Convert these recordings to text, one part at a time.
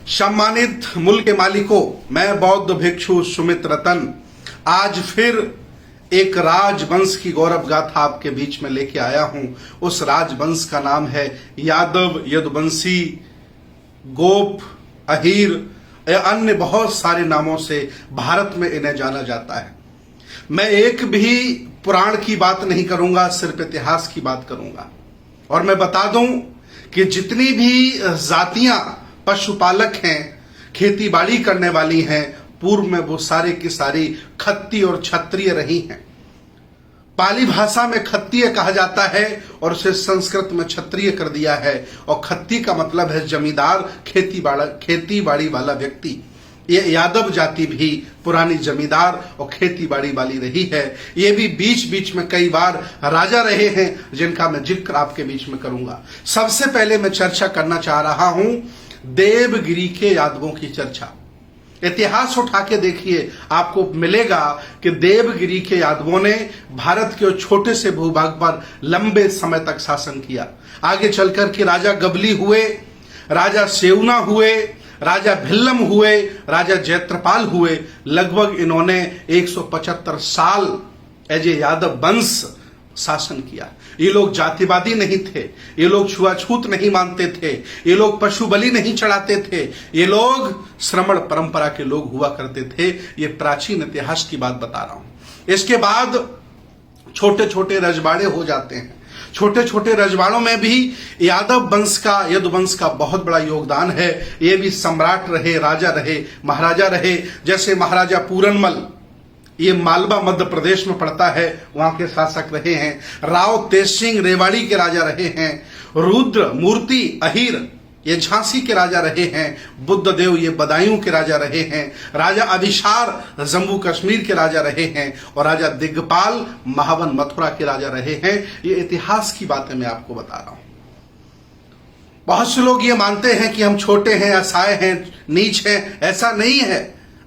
सम्मानित मुल्क के मालिकों, मैं बौद्ध भिक्षु सुमित रतन आज फिर एक राजवंश की गौरव गाथा आपके बीच में लेके आया हूं। उस राजवंश का नाम है यादव, यदुवंशी, गोप, अहीर या अन्य बहुत सारे नामों से भारत में इन्हें जाना जाता है। मैं एक भी पुराण की बात नहीं करूंगा, सिर्फ इतिहास की बात करूंगा। और मैं बता दूं कि जितनी भी जातियां पशुपालक हैं, खेती बाड़ी करने वाली हैं, पूर्व में वो सारे की सारी खत्ती और क्षत्रिय रही हैं। पाली भाषा में खत्तीय कहा जाता है और उसे संस्कृत में क्षत्रिय कर दिया है। और खत्ती का मतलब है जमींदार, खेती बाड़ी वाला व्यक्ति। ये यादव जाति भी पुरानी जमींदार और खेती बाड़ी वाली रही है। ये भी बीच बीच में कई बार राजा रहे हैं, जिनका मैं जिक्र आपके बीच में करूंगा। सबसे पहले मैं चर्चा करना चाह रहा हूं देवगिरी के यादवों की चर्चा। इतिहास उठा के देखिए, आपको मिलेगा कि देवगिरी के यादवों ने भारत के छोटे से भूभाग पर लंबे समय तक शासन किया। आगे चलकर के राजा गबली हुए, राजा सेवना हुए, राजा भिल्लम हुए, राजा जैत्रपाल हुए। लगभग इन्होंने 175 साल एज ए यादव वंश शासन किया। ये लोग जातिवादी नहीं थे, ये लोग छुआछूत नहीं मानते थे, ये लोग पशु बलि नहीं चढ़ाते थे, ये लोग श्रमण परंपरा के लोग हुआ करते थे। ये प्राचीन इतिहास की बात बता रहा हूं। इसके बाद छोटे छोटे रजवाड़े हो जाते हैं। छोटे छोटे रजवाड़ों में भी यादव वंश का, यदुवंश का बहुत बड़ा योगदान है। ये भी सम्राट रहे, राजा रहे, महाराजा रहे। जैसे महाराजा पूरनमल, ये मालवा मध्य प्रदेश में पड़ता है, वहां के शासक रहे हैं। राव तेज सिंह रेवाड़ी के राजा रहे हैं। रुद्र मूर्ति अहीर ये झांसी के राजा रहे हैं। बुद्धदेव ये बदायूं के राजा रहे हैं। राजा अभिशार जम्मू कश्मीर के राजा रहे हैं। और राजा दिग्गपाल महावन मथुरा के राजा रहे हैं। ये इतिहास की बातें मैं आपको बता रहा हूं। बहुत से लोग ये मानते हैं कि हम छोटे हैं, असहाय हैं, नीच हैं। ऐसा नहीं है।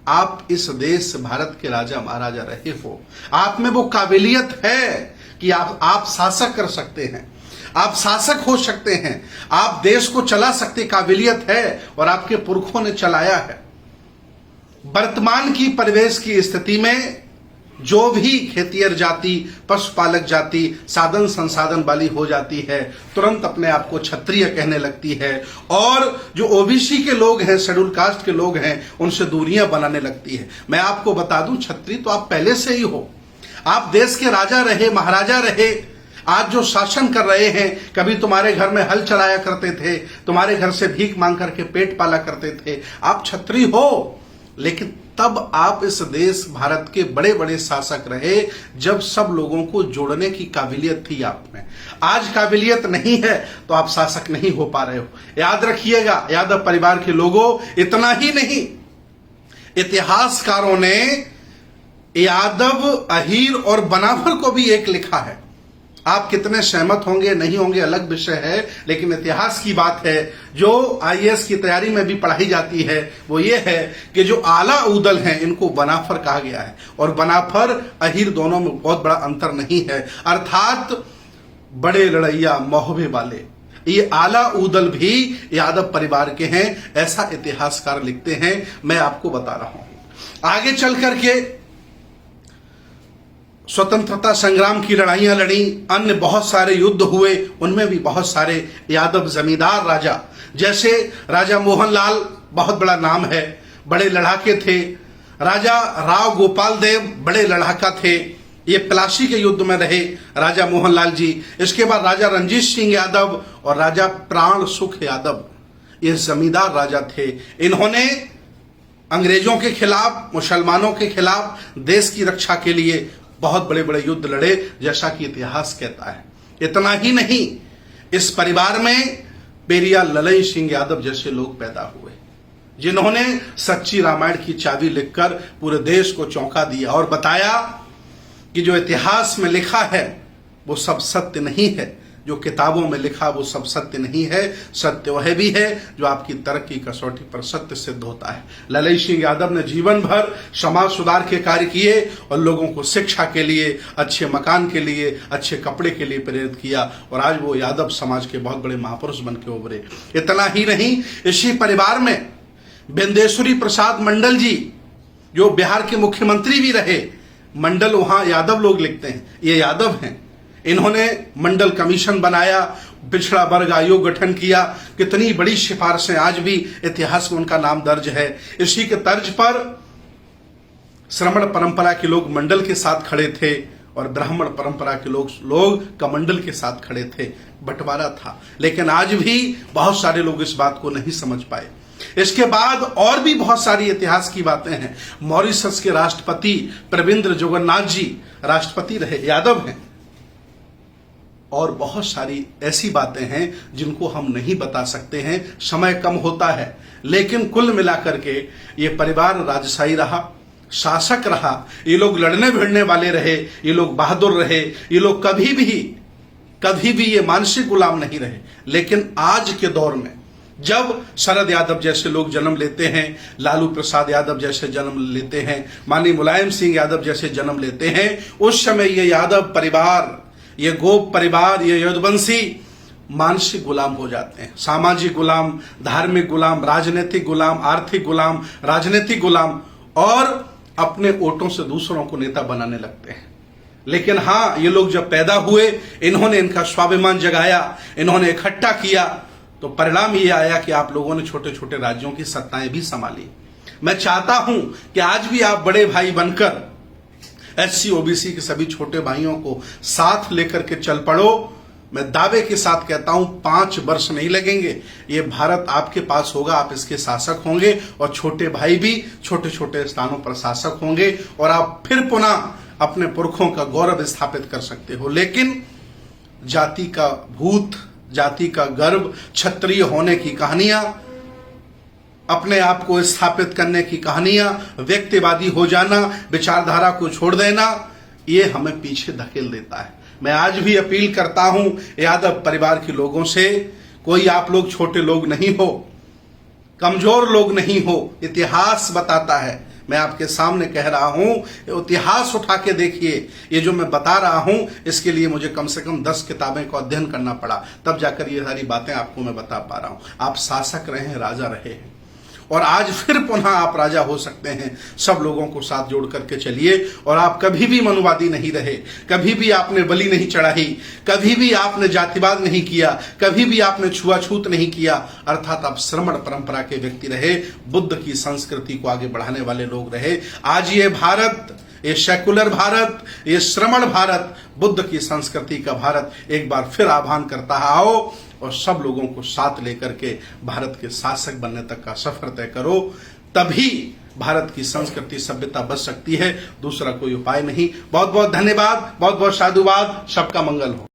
आप इस देश भारत के राजा महाराजा रहे हो, आप में वो काबिलियत है कि आप शासक कर सकते हैं, आप शासक हो सकते हैं, आप देश को चला सकते काबिलियत है और आपके पुरखों ने चलाया है। वर्तमान की परिवेश की स्थिति में जो भी खेतियर जाति, पशुपालक जाति साधन संसाधन वाली हो जाती है, तुरंत अपने आप को क्षत्रिय कहने लगती है। और जो ओबीसी के लोग हैं, शेड्यूल कास्ट के लोग हैं, उनसे दूरियां बनाने लगती है। मैं आपको बता दूं, क्षत्रिय तो आप पहले से ही हो। आप देश के राजा रहे, महाराजा रहे। आज जो शासन कर रहे हैं, कभी तुम्हारे घर में हल चलाया करते थे, तुम्हारे घर से भीख मांग करके पेट पाला करते थे। आप क्षत्रिय हो। लेकिन तब आप इस देश भारत के बड़े बड़े शासक रहे, जब सब लोगों को जोड़ने की काबिलियत थी आप में। आज काबिलियत नहीं है तो आप शासक नहीं हो पा रहे हो। याद रखिएगा यादव परिवार के लोगों, इतना ही नहीं, इतिहासकारों ने यादव, अहीर और बनाफर को भी एक लिखा है। आप कितने सहमत होंगे नहीं होंगे अलग विषय है, लेकिन इतिहास की बात है जो आईएएस की तैयारी में भी पढ़ाई जाती है, वो ये है कि जो आला उदल हैं इनको बनाफर कहा गया है। और बनाफर अहीर दोनों में बहुत बड़ा अंतर नहीं है, अर्थात बड़े लड़ैया मोहबे वाले। ये आला उदल भी यादव परिवार के हैं, ऐसा इतिहासकार लिखते हैं। मैं आपको बता रहा हूं। आगे चल करके स्वतंत्रता संग्राम की लड़ाइयां लड़ी, अन्य बहुत सारे युद्ध हुए, उनमें भी बहुत सारे यादव जमींदार राजा, जैसे राजा मोहनलाल, बहुत बड़ा नाम है, बड़े लड़ाके थे। राजा राव गोपाल देव बड़े लड़ाका थे, ये प्लासी के युद्ध में रहे राजा मोहनलाल जी। इसके बाद राजा रंजीत सिंह यादव और राजा प्राण सुख यादव, ये जमींदार राजा थे। इन्होंने अंग्रेजों के खिलाफ, मुसलमानों के खिलाफ देश की रक्षा के लिए बहुत बड़े बड़े युद्ध लड़े, जैसा कि इतिहास कहता है। इतना ही नहीं, इस परिवार में पेरियार ललई सिंह यादव जैसे लोग पैदा हुए, जिन्होंने सच्ची रामायण की चाबी लिखकर पूरे देश को चौंका दिया और बताया कि जो इतिहास में लिखा है वो सब सत्य नहीं है, जो किताबों में लिखा वो सब सत्य नहीं है। सत्य वह भी है जो आपकी तर्क की कसौटी पर सत्य सिद्ध होता है। ललई सिंह यादव ने जीवन भर समाज सुधार के कार्य किए और लोगों को शिक्षा के लिए, अच्छे मकान के लिए, अच्छे कपड़े के लिए प्रेरित किया और आज वो यादव समाज के बहुत बड़े महापुरुष बन के उभरे। इतना ही नहीं, इसी परिवार में बिंदेश्वरी प्रसाद मंडल जी जो बिहार के मुख्यमंत्री भी रहे, मंडल वहां यादव लोग लिखते हैं, ये यादव हैं। इन्होंने मंडल कमीशन बनाया, पिछड़ा वर्ग आयोग गठन किया, कितनी बड़ी सिफारिशें आज भी इतिहास में उनका नाम दर्ज है। इसी के तर्ज पर श्रमण परंपरा के लोग मंडल के साथ खड़े थे और ब्राह्मण परंपरा के लोग कमंडल के साथ खड़े थे। बंटवारा था, लेकिन आज भी बहुत सारे लोग इस बात को नहीं समझ पाए। इसके बाद और भी बहुत सारी इतिहास की बातें हैं। मॉरिशस के राष्ट्रपति प्रविंद्र जगन्नाथ जी राष्ट्रपति रहे, यादव हैं। और बहुत सारी ऐसी बातें हैं जिनको हम नहीं बता सकते हैं, समय कम होता है। लेकिन कुल मिलाकर के ये परिवार राजशाही रहा, शासक रहा, ये लोग लड़ने भिड़ने वाले रहे, ये लोग बहादुर रहे, ये लोग कभी भी ये मानसिक गुलाम नहीं रहे। लेकिन आज के दौर में जब शरद यादव जैसे लोग जन्म लेते हैं, लालू प्रसाद यादव जैसे जन्म लेते हैं, माननीय मुलायम सिंह यादव जैसे जन्म लेते हैं, उस समय ये यादव परिवार, ये गोप परिवार, ये यदुवंशी मानसिक गुलाम हो जाते हैं। सामाजिक गुलाम, धार्मिक गुलाम, राजनीतिक गुलाम, आर्थिक गुलाम, राजनीतिक गुलाम, और अपने वोटों से दूसरों को नेता बनाने लगते हैं। लेकिन हाँ, ये लोग जब पैदा हुए, इन्होंने इनका स्वाभिमान जगाया, इन्होंने इकट्ठा किया, तो परिणाम ये आया कि आप लोगों ने छोटे छोटे राज्यों की सत्ताएं भी संभाली। मैं चाहता हूं कि आज भी आप बड़े भाई बनकर एससी ओबीसी के सभी छोटे भाइयों को साथ लेकर के चल पड़ो। मैं दावे के साथ कहता हूं 5 वर्ष नहीं लगेंगे, ये भारत आपके पास होगा, आप इसके शासक होंगे, और छोटे भाई भी छोटे छोटे स्थानों पर शासक होंगे, और आप फिर पुनः अपने पुरखों का गौरव स्थापित कर सकते हो। लेकिन जाति का भूत, जाति का गर्व, क्षत्रिय होने की कहानियां, अपने आप को स्थापित करने की कहानियां, व्यक्तिवादी हो जाना, विचारधारा को छोड़ देना, ये हमें पीछे धकेल देता है। मैं आज भी अपील करता हूं यादव परिवार के लोगों से, कोई आप लोग छोटे लोग नहीं हो, कमजोर लोग नहीं हो, इतिहास बताता है। मैं आपके सामने कह रहा हूं, इतिहास उठा के देखिए। ये जो मैं बता रहा हूं, इसके लिए मुझे कम से कम 10 किताबें का अध्ययन करना पड़ा, तब जाकर ये सारी बातें आपको मैं बता पा रहा हूं। आप शासक रहे हैं, राजा रहे हैं, और आज फिर पुनः आप राजा हो सकते हैं। सब लोगों को साथ जोड़ करके चलिए, और आप कभी भी मनुवादी नहीं रहे, कभी भी आपने बलि नहीं चढ़ाई, कभी भी आपने जातिवाद नहीं किया, कभी भी आपने छुआछूत नहीं किया। अर्थात आप श्रमण परंपरा के व्यक्ति रहे, बुद्ध की संस्कृति को आगे बढ़ाने वाले लोग रहे। आज ये भारत, ये सेकुलर भारत, ये श्रमण भारत, बुद्ध की संस्कृति का भारत एक बार फिर आह्वान करता आओ, और सब लोगों को साथ लेकर के भारत के शासक बनने तक का सफर तय करो। तभी भारत की संस्कृति सभ्यता बच सकती है, दूसरा कोई उपाय नहीं। बहुत बहुत धन्यवाद, बहुत बहुत साधुवाद, सबका मंगल हो।